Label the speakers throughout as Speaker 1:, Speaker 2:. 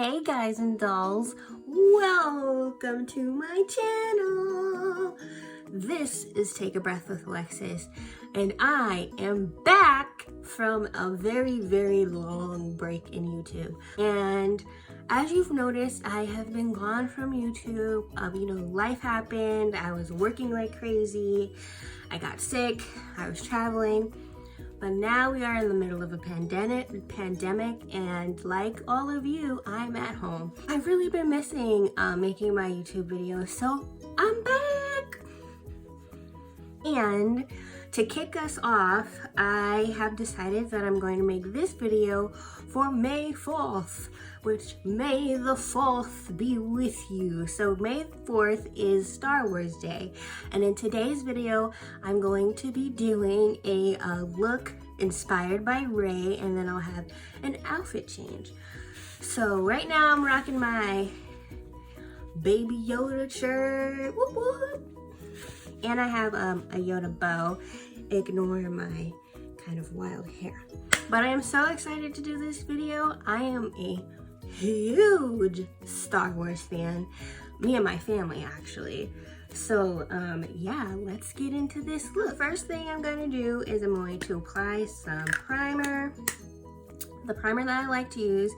Speaker 1: Hey guys and dolls, welcome to my channel. This is Take a Breath with Alexis, and I am back from a very long break in YouTube. And as you've noticed, I have been gone from YouTube. Life happened. I was working like crazy. I got sick. I was traveling. But now we are in the middle of a pandemic, and like all of you, I'm at home. I've really been missing making my YouTube videos, so I'm back! And to kick us off, I have decided that I'm going to make this video for May 4th, which May the 4th be with you. So May 4th is Star Wars Day, and in today's video, I'm going to be doing a look inspired by Rey, and then I'll have an outfit change. So right now I'm rocking my Baby Yoda shirt, whoop whoop. And I have a Yoda bow. Ignore my kind of wild hair. But I am so excited to do this video. I am a huge Star Wars fan. Me and my family, actually. So, yeah, let's get into this look. First thing I'm going to do is I'm going to apply some primer. The primer that I like to use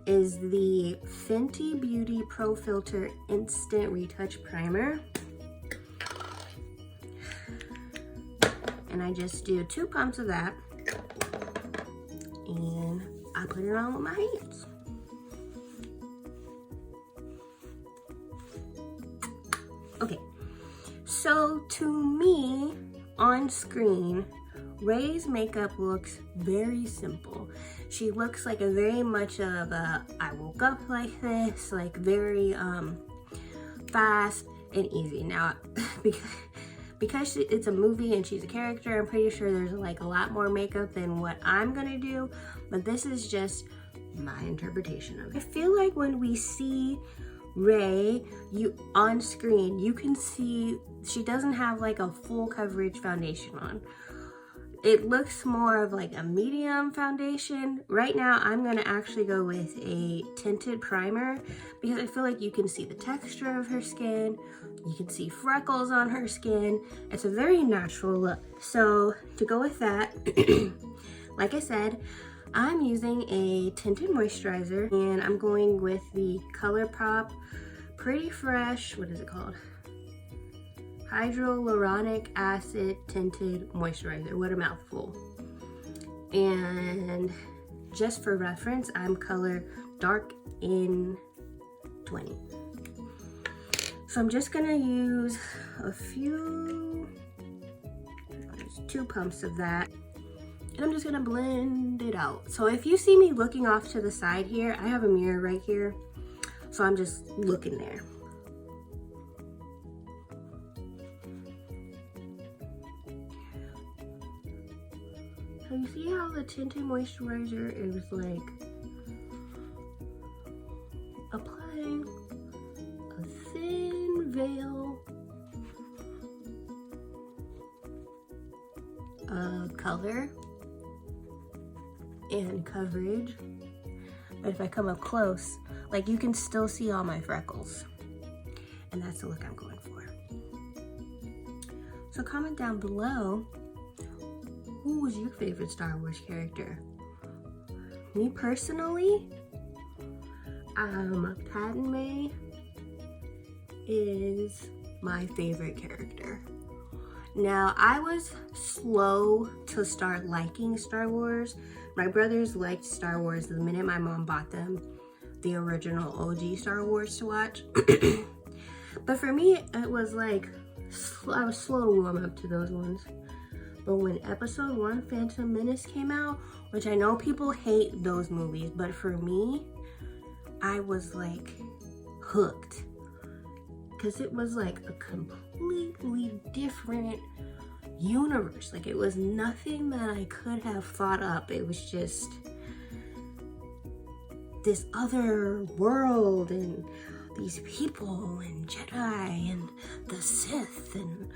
Speaker 1: is the Fenty Beauty Pro Filter Instant Retouch Primer. And I just do 2 pumps of that, and I put it on with my hands. Okay, so to me, on screen, Rey's makeup looks very simple. She looks like a very much of a, I woke up like this, like very fast and easy. Now, because it's a movie and she's a character, I'm pretty sure there's like a lot more makeup than what I'm gonna do, but this is just my interpretation of it. I feel like when we see Rey on screen, you can see she doesn't have like a full coverage foundation on. It looks more of like a medium foundation. Right now, I'm gonna actually go with a tinted primer because I feel like you can see the texture of her skin. You can see freckles on her skin. It's a very natural look. So to go with that, like I said, I'm using a tinted moisturizer, and I'm going with the ColourPop Pretty Fresh, what is it called? Hyaluronic Acid Tinted Moisturizer. What a mouthful. And just for reference, I'm color dark in 20. So I'm just gonna use a few, just 2 pumps of that, and I'm just gonna blend it out. So if you see me looking off to the side here, I have a mirror right here, so I'm just looking there. So you see how the tinted moisturizer is like applying a thin veil of color and coverage, but if I come up close, like you can still see all my freckles, and that's the look I'm going for. So comment down below, who was your favorite Star Wars character? Me personally, Padme is my favorite character. Now, I was slow to start liking Star Wars. My brothers liked Star Wars the minute my mom bought them the original OG Star Wars to watch. But for me, it was like, I was slow to warm up to those ones. But when Episode 1 Phantom Menace came out, which I know people hate those movies, but for me, I was like hooked. Because it was like a completely different universe. Like, it was nothing that I could have thought up. It was just this other world and these people and Jedi and the Sith and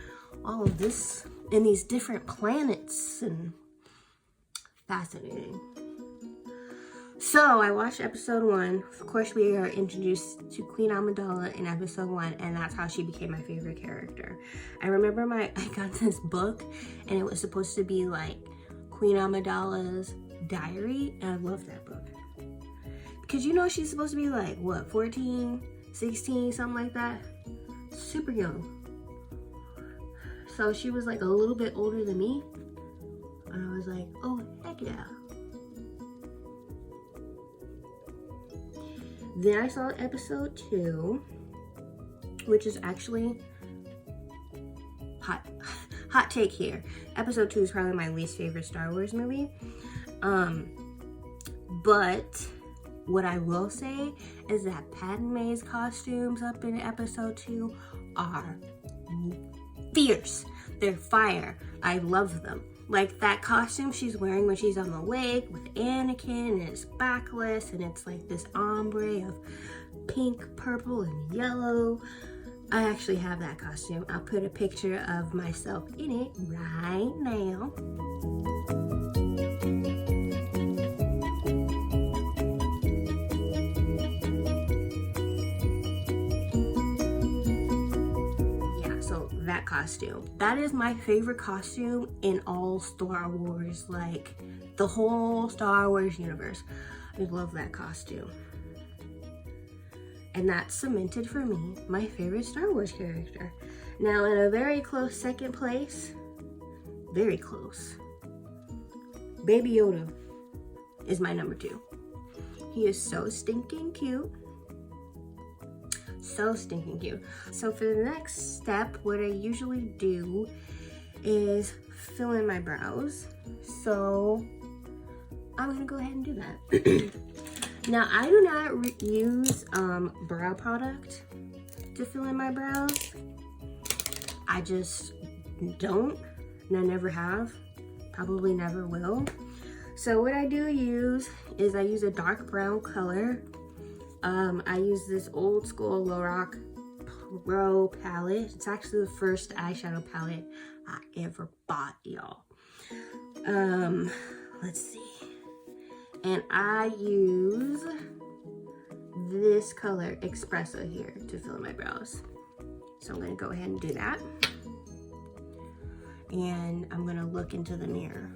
Speaker 1: all of this, and these different planets, and fascinating. So I watched episode 1. Of course, we are introduced to Queen Amidala in episode 1, and that's how she became my favorite character. I remember I got this book, and it was supposed to be like Queen Amidala's diary, and I love that book. Because you know she's supposed to be like, what, 14, 16, something like that? Super young. So she was like a little bit older than me, and I was like, oh, heck yeah. Then I saw episode 2, which is actually hot take here. Episode 2 is probably my least favorite Star Wars movie. But what I will say is that Padme's costumes up in episode 2 are fierce. They're fire. I love them. Like that costume she's wearing when she's on the lake with Anakin, and it's backless, and it's like this ombre of pink, purple, and yellow. I actually have that costume. I'll put a picture of myself in it right now. That costume. That is my favorite costume in all Star Wars, like the whole Star Wars universe. I love that costume. And that cemented for me my favorite Star Wars character. Now in a very close second place, very close, Baby Yoda is my number 2. He is so stinking cute. So stinking cute. So for the next step, what I usually do is fill in my brows. So I'm gonna go ahead and do that. Now I do not use brow product to fill in my brows. I just don't, and I never have, probably never will. So what I do use is I use a dark brown color. I use this old school Lorac Pro palette. It's actually the first eyeshadow palette I ever bought, y'all. Let's see. And I use this color Espresso here to fill in my brows. So I'm gonna go ahead and do that. And I'm gonna look into the mirror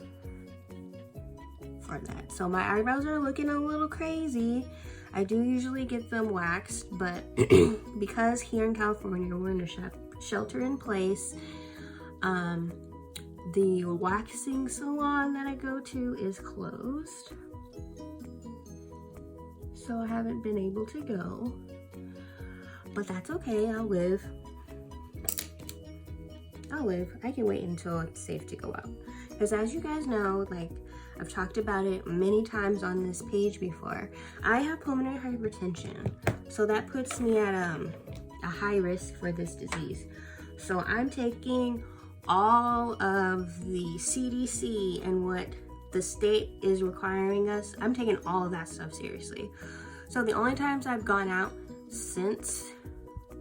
Speaker 1: for that. So my eyebrows are looking a little crazy. I do usually get them waxed, but because here in California we're in a shelter in place, the waxing salon that I go to is closed. So I haven't been able to go, but that's okay. I'll live. I can wait until it's safe to go out. Because as you guys know, like I've talked about it many times on this page before, I have pulmonary hypertension. So that puts me at a high risk for this disease. So I'm taking all of the CDC and what the state is requiring us. I'm taking all of that stuff seriously. So the only times I've gone out since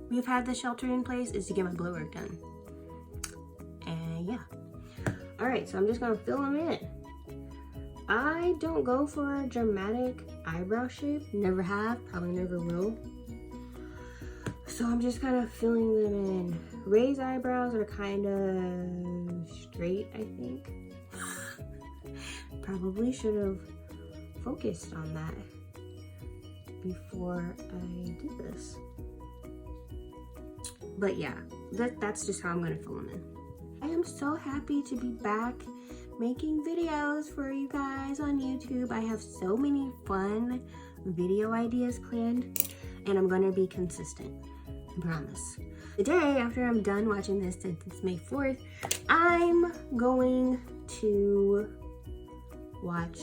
Speaker 1: we've had the shelter in place is to get my blood work done. And yeah. All right, so I'm just gonna fill them in. I don't go for a dramatic eyebrow shape. Never have, probably never will. So I'm just kind of filling them in. Ray's eyebrows are kind of straight, I think. Probably should have focused on that before I did this. But yeah, that's just how I'm gonna fill them in. I am so happy to be back making videos for you guys on YouTube. I have so many fun video ideas planned, and I'm gonna be consistent, I promise. The day after I'm done watching this, since it's May 4th, I'm going to watch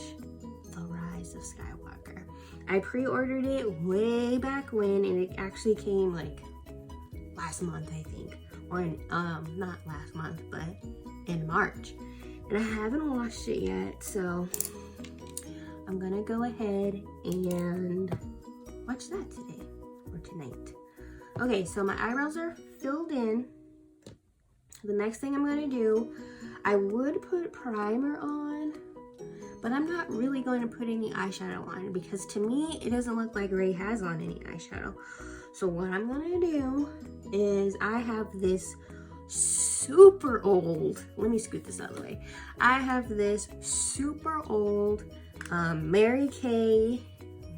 Speaker 1: The Rise of Skywalker. I pre-ordered it way back when, and it actually came like last month, I think. Or in, not last month, but in March. And I haven't watched it yet, so I'm gonna go ahead and watch that today or tonight. Okay, so my eyebrows are filled in. The next thing I'm gonna do, I would put primer on, But I'm not really going to put any eyeshadow on because to me, it doesn't look like Ray has on any eyeshadow. So what I'm gonna do is I have this super old, let me scoot this out of the way. I have this super old Mary Kay,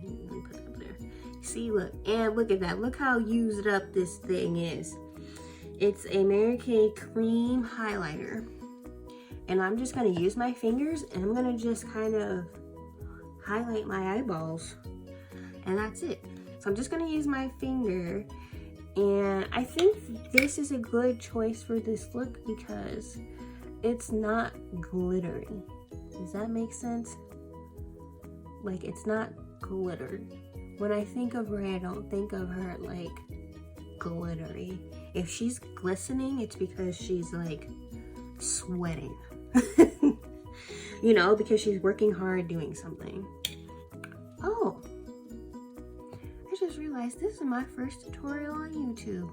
Speaker 1: let me put it up there. See, look, and look at that. Look how used up this thing is. It's a Mary Kay cream highlighter. And I'm just gonna use my fingers and I'm gonna just kind of highlight my eyeballs. And that's it. So I'm just gonna use my finger. And I think this is a good choice for this look because it's not glittery. Does that make sense? Like, it's not glittered. When I think of Ray, I don't think of her like glittery. If she's glistening, it's because she's like sweating. You know, because she's working hard doing something. Oh, I just realized this is my first tutorial on YouTube.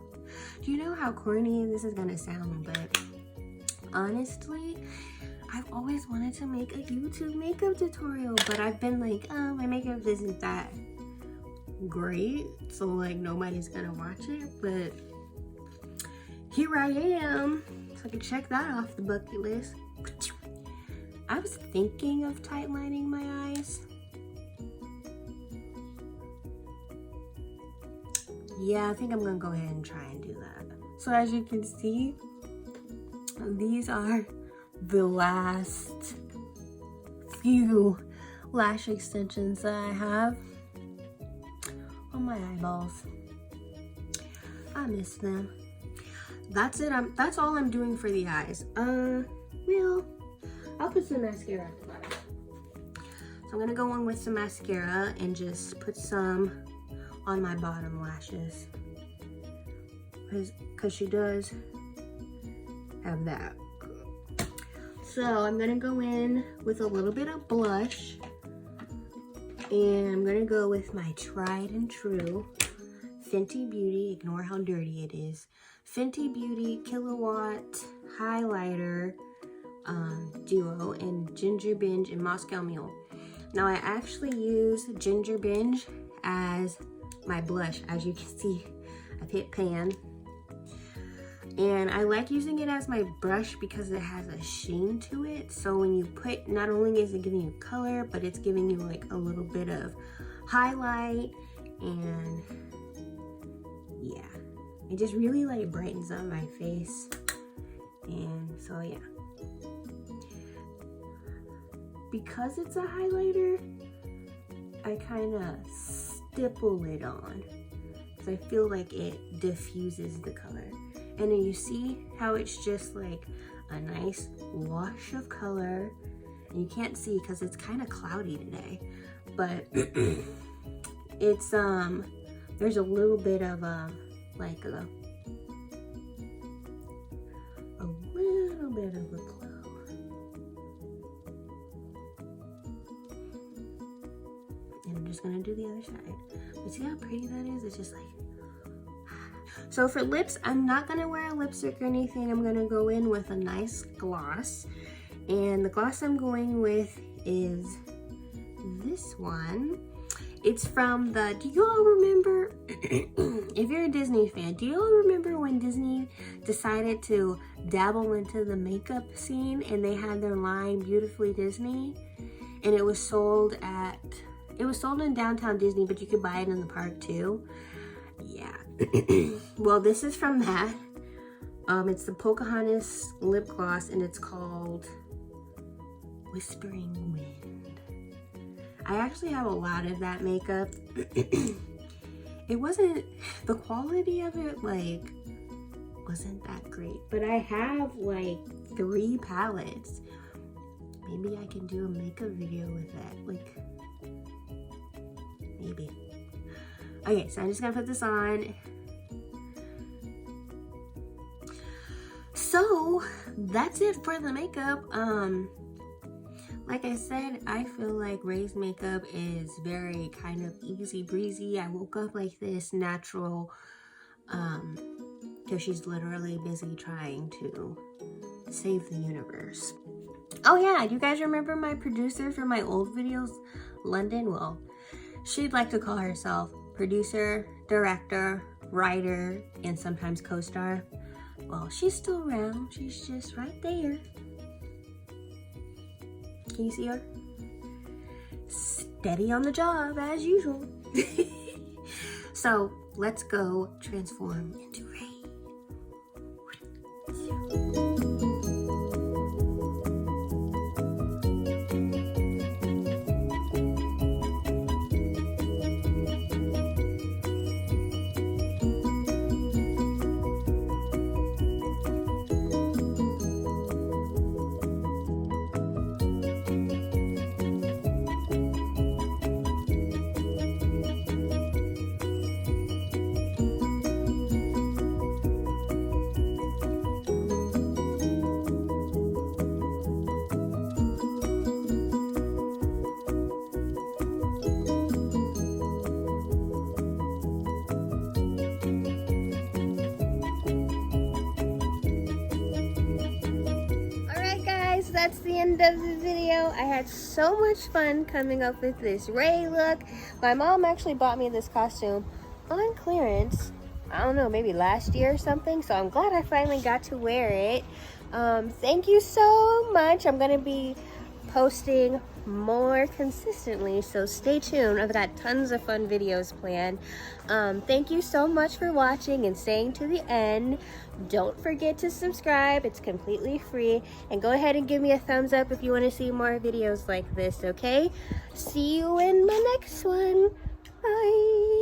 Speaker 1: Do you know how corny this is gonna sound? But honestly, I've always wanted to make a YouTube makeup tutorial, but I've been like, oh, my makeup isn't that great, so like nobody's gonna watch it. But here I am, so I can check that off the bucket list. I was thinking of tightlining my eyes. Yeah, I think I'm gonna go ahead and try and do that. So as you can see, these are the last few lash extensions that I have on my eyeballs. I miss them. That's it. That's all I'm doing for the eyes. Well, I'll put some mascara at the bottom. So I'm gonna go on with some mascara and just put some on my bottom lashes, because she does have that. So I'm gonna go in with a little bit of blush, and I'm gonna go with my tried and true Fenty Beauty, ignore how dirty it is, Fenty Beauty Kilowatt Highlighter Duo in Ginger Binge and Moscow Mule. Now I actually use Ginger Binge as my blush. As you can see, I've hit pan. And I like using it as my brush because it has a sheen to it. So when you put, not only is it giving you color, but it's giving you like a little bit of highlight, and yeah, it just really like brightens up my face. And so yeah, because it's a highlighter, I kind of stipple it on because I feel like it diffuses the color. And then you see how it's just like a nice wash of color. And you can't see because it's kind of cloudy today, but it's there's a little bit of like a little bit of a glow. And I'm just gonna do the other side. But see how pretty that is? It's just like, so for lips, I'm not gonna wear a lipstick or anything. I'm gonna go in with a nice gloss. And the gloss I'm going with is this one. It's from the, do you all remember, if you're a Disney fan, do you all remember when Disney decided to dabble into the makeup scene and they had their line Beautifully Disney? And it was sold in downtown Disney, but you could buy it in the park too. Yeah. Well, this is from that. It's the Pocahontas lip gloss, and it's called Whispering Wind. I actually have a lot of that makeup. It wasn't, the quality of it like wasn't that great, but I have like 3 palettes. Maybe I can do a makeup video with that, like maybe. Okay, so I'm just gonna put this on. So that's it for the makeup. Like I said, I feel like Ray's makeup is very kind of easy breezy. I woke up like this, natural, because she's literally busy trying to save the universe. Oh yeah, do you guys remember my producer for my old videos, London? Well, she'd like to call herself producer, director, writer, and sometimes co-star. Well, she's still around. She's just right there. Can you see her? Steady on the job as usual. So let's go transform into Ray. That's the end of the video. I had so much fun coming up with this Ray look. My mom actually bought me this costume on clearance, I don't know, maybe last year or something, so I'm glad I finally got to wear it. Thank you so much. I'm gonna be posting more consistently, so stay tuned. I've got tons of fun videos planned. Thank you so much for watching and staying to the end. Don't forget to subscribe, it's completely free, and go ahead and give me a thumbs up if you want to see more videos like this, okay? See you in my next one. Bye.